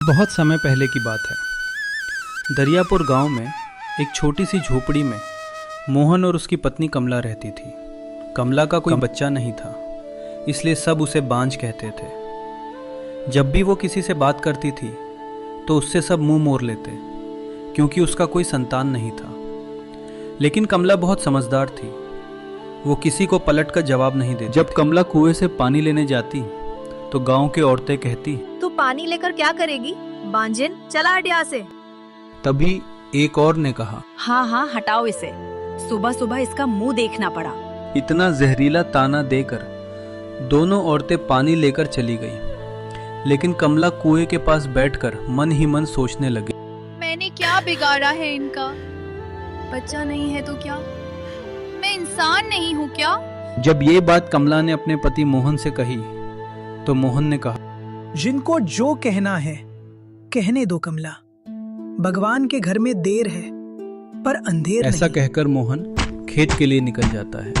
बहुत समय पहले की बात है। दरियापुर गांव में एक छोटी सी झोपड़ी में मोहन और उसकी पत्नी कमला रहती थी। कमला का कोई बच्चा नहीं था, इसलिए सब उसे बांझ कहते थे। जब भी वो किसी से बात करती थी तो उससे सब मुंह मोड़ लेते, क्योंकि उसका कोई संतान नहीं था। लेकिन कमला बहुत समझदार थी, वो किसी को पलट कर जवाब नहीं देती। जब कमला कुएं से पानी लेने जाती तो गांव की औरतें कहती, तू पानी लेकर क्या करेगी बांझिन, चला हट यहाँ से। तभी एक और ने कहा, हाँ हटाओ इसे, सुबह सुबह इसका मुंह देखना पड़ा। इतना जहरीला ताना देकर दोनों औरतें पानी लेकर चली गई। लेकिन कमला कुएं के पास बैठकर मन ही मन सोचने लगी, मैंने क्या बिगाड़ा है इनका? बच्चा नहीं है तो क्या, मैं इंसान नहीं हूँ क्या? जब ये बात कमला ने अपने पति मोहन से कही तो मोहन ने कहा, जिनको जो कहना है कहने दो कमला, भगवान के घर में देर है पर अंधेर ऐसा नहीं। कहकर मोहन खेत के लिए निकल जाता है।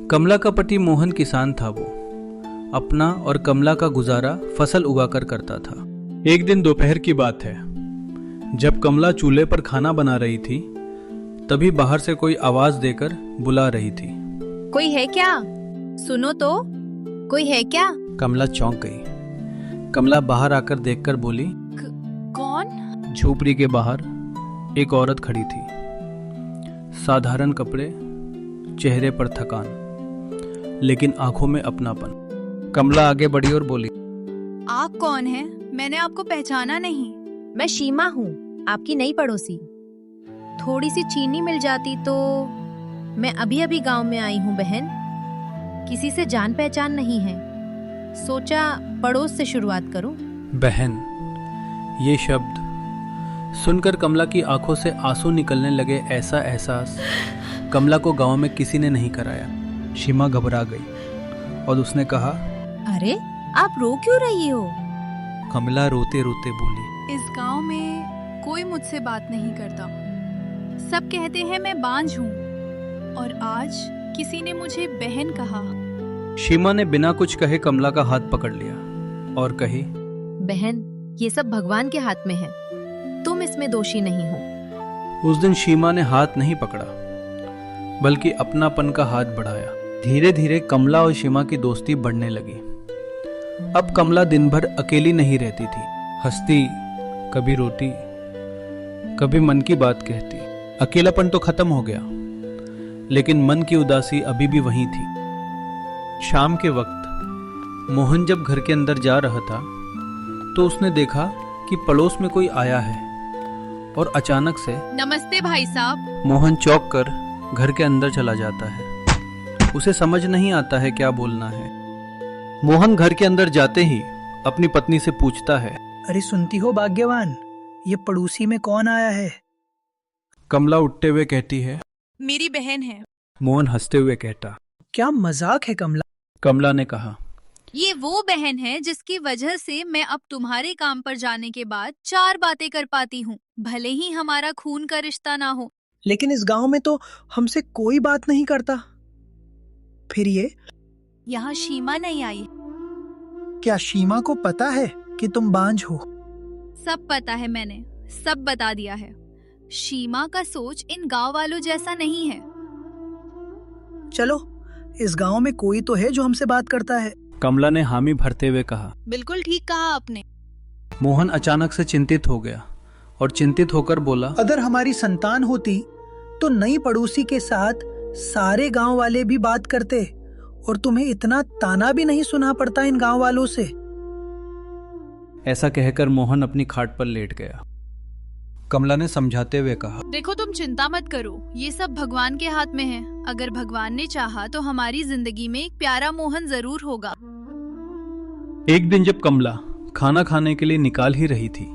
कमला का पति मोहन किसान था। वो अपना और कमला का गुजारा फसल उगाकर करता था। एक दिन दोपहर की बात है, जब कमला चूल्हे पर खाना बना रही थी तभी बाहर से कोई आवाज देकर बुला रही थी। कोई है क्या? सुनो तो, कोई है क्या? कमला चौंक गई। कमला बाहर आकर देखकर बोली, कौन? झोपड़ी के बाहर एक औरत खड़ी थी। साधारण कपड़े, चेहरे पर थकान, लेकिन आंखों में अपनापन। कमला आगे बढ़ी और बोली, आप कौन हैं? मैंने आपको पहचाना नहीं। मैं शीमा हूँ, आपकी नई पड़ोसी। थोड़ी सी चीनी मिल जाती तो। मैं अभी अभी गांव में आई हूँ बहन, किसी से जान पहचान नहीं है, सोचा पड़ोस से शुरुआत करूं। बहन, ये शब्द सुनकर कमला की आंखों से आंसू निकलने लगे। ऐसा एहसास कमला को गांव में किसी ने नहीं कराया। शीमा घबरा गई और उसने कहा, अरे आप रो क्यों रही हो? कमला रोते रोते बोली, इस गांव में कोई मुझसे बात नहीं करता। सब कहते हैं मैं बांझ हूँ, और आज किसी ने मुझे बहन कहा। शीमा ने बिना कुछ कहे कमला का हाथ पकड़ लिया और कही, बहन, ये सब भगवान के हाथ में है, तुम इसमें दोषी नहीं हो। उस दिन शीमा ने हाथ नहीं पकड़ा, बल्कि अपनापन का हाथ बढ़ाया। धीरे धीरे कमला और शीमा की दोस्ती बढ़ने लगी। अब कमला दिन भर अकेली नहीं रहती थी, हंसती, कभी रोती, कभी मन की बात कहती। अकेलापन तो खत्म हो गया, लेकिन मन की उदासी अभी भी वहीं थी। शाम के वक्त मोहन जब घर के अंदर जा रहा था तो उसने देखा कि पड़ोस में कोई आया है, और अचानक से नमस्ते भाई साहब। मोहन चौंक कर घर के अंदर चला जाता है। उसे समझ नहीं आता है क्या बोलना है। मोहन घर के अंदर जाते ही अपनी पत्नी से पूछता है, अरे सुनती हो भाग्यवान, ये पड़ोसी में कौन आया है? कमला उठते हुए कहती है, मेरी बहन है। मोहन हंसते हुए कहता, क्या मजाक है कमला? कमला ने कहा, ये वो बहन है जिसकी वजह से मैं अब तुम्हारे काम पर जाने के बाद 4 बातें कर पाती हूँ, भले ही हमारा खून का रिश्ता ना हो। लेकिन इस गांव में तो हमसे कोई बात नहीं करता। फिर ये यहाँ शीमा नहीं आई। क्या शीमा को पता है कि तुम बांझ हो? सब पता है, मैंने सब बता दिया है। शीमा का सोच इन गांव वालों जैसा नहीं है। चलो, इस गांव में कोई तो है जो हमसे बात करता है। कमला ने हामी भरते हुए कहा। बिल्कुल ठीक कहा आपने। मोहन अचानक से चिंतित हो गया और चिंतित होकर बोला, अगर हमारी संतान होती तो नई पड़ोसी के साथ सारे गांव वाले भी बात करते और तुम्हें इतना ताना भी नहीं सुना पड़ता इन गांव वालों से। ऐसा कहकर मोहन अपनी खाट पर लेट गया। कमला ने समझाते हुए कहा, देखो तुम चिंता मत करो, ये सब भगवान के हाथ में है। अगर भगवान ने चाहा तो हमारी जिंदगी में एक प्यारा मोहन जरूर होगा। एक दिन जब कमला खाना खाने के लिए निकाल ही रही थी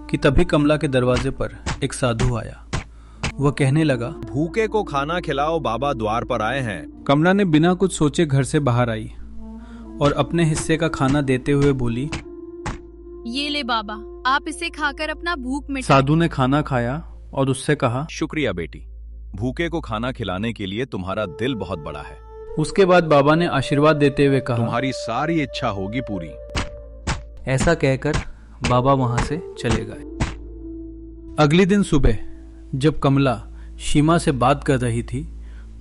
कि तभी कमला के दरवाजे पर एक साधु आया। वह कहने लगा, भूखे को खाना खिलाओ, बाबा द्वार पर आए हैं। कमला ने बिना कुछ सोचे घर से बाहर आई और अपने हिस्से का खाना देते हुए बोली, ये ले बाबा, आप इसे खाकर अपना भूख मिटा। साधु ने खाना खाया और उससे कहा, शुक्रिया बेटी, भूखे को खाना खिलाने के लिए तुम्हारा दिल बहुत बड़ा है। उसके बाद बाबा ने आशीर्वाद देते हुए कहा, तुम्हारी सारी इच्छा होगी पूरी। ऐसा कहकर बाबा वहां से चले गए। अगले दिन सुबह जब कमला सीमा से बात कर रही थी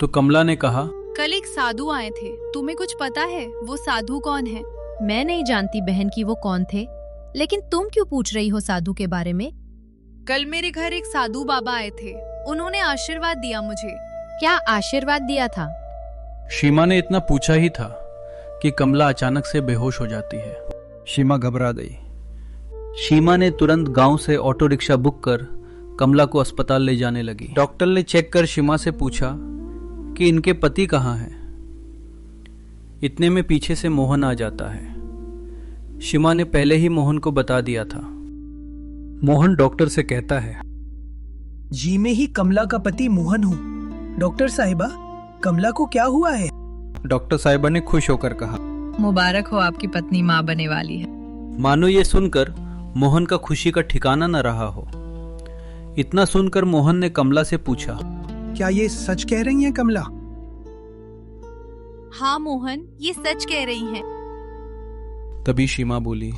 तो कमला ने कहा, कल एक साधु आए थे, तुम्हें कुछ पता है वो साधु कौन है? मैं नहीं जानती बहन कि वो कौन थे, लेकिन तुम क्यों पूछ रही हो साधु के बारे में? कल मेरे घर एक साधु बाबा आए थे, उन्होंने आशीर्वाद दिया मुझे। क्या आशीर्वाद दिया था? सीमा ने इतना पूछा ही था कि कमला अचानक से बेहोश हो जाती है। सीमा घबरा गई। सीमा ने तुरंत गांव से ऑटो रिक्शा बुक कर कमला को अस्पताल ले जाने लगी। डॉक्टर ने चेक कर सीमा से पूछा कि इनके पति कहाँ हैं। इतने में पीछे से मोहन आ जाता है। सीमा ने पहले ही मोहन को बता दिया था। मोहन डॉक्टर से कहता है, जी मैं ही कमला का पति मोहन हूँ। डॉक्टर साहिबा, कमला को क्या हुआ है? डॉक्टर साहिबा ने खुश होकर कहा, मुबारक हो, आपकी पत्नी माँ बने वाली है। मानो ये सुनकर मोहन का खुशी का ठिकाना न रहा हो। इतना सुनकर मोहन ने कमला से पूछा, क्या ये सच कह रही हैं कमला? हाँ मोहन, ये सच कह रही हैं। तभी सीमा बोली।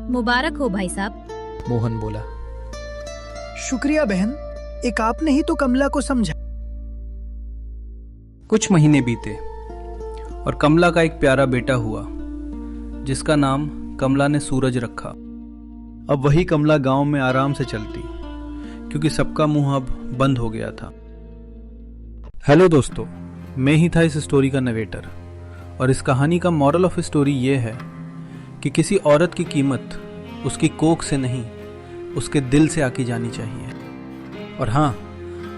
मुबारक हो भाई साहब। मोहन बोला, शुक्रिया बहन, एक आपने ही तो कमला को समझा। कुछ महीने बीते और कमला का एक प्यारा बेटा हुआ जिसका नाम कमला ने सूरज रखा। अब वही कमला गांव में आराम से चलती क्योंकि सबका मुंह अब बंद हो गया था। हेलो दोस्तों, मैं ही था इस स्टोरी का नरेटर और इस कहानी का मॉरल ऑफ स्टोरी ये है कि किसी औरत की कीमत उसकी कोख से नहीं, उसके दिल से आकी जानी चाहिए। और हाँ,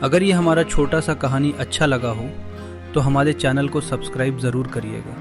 अगर ये हमारा छोटा सा कहानी अच्छा लगा हो तो हमारे चैनल को सब्सक्राइब ज़रूर करिएगा।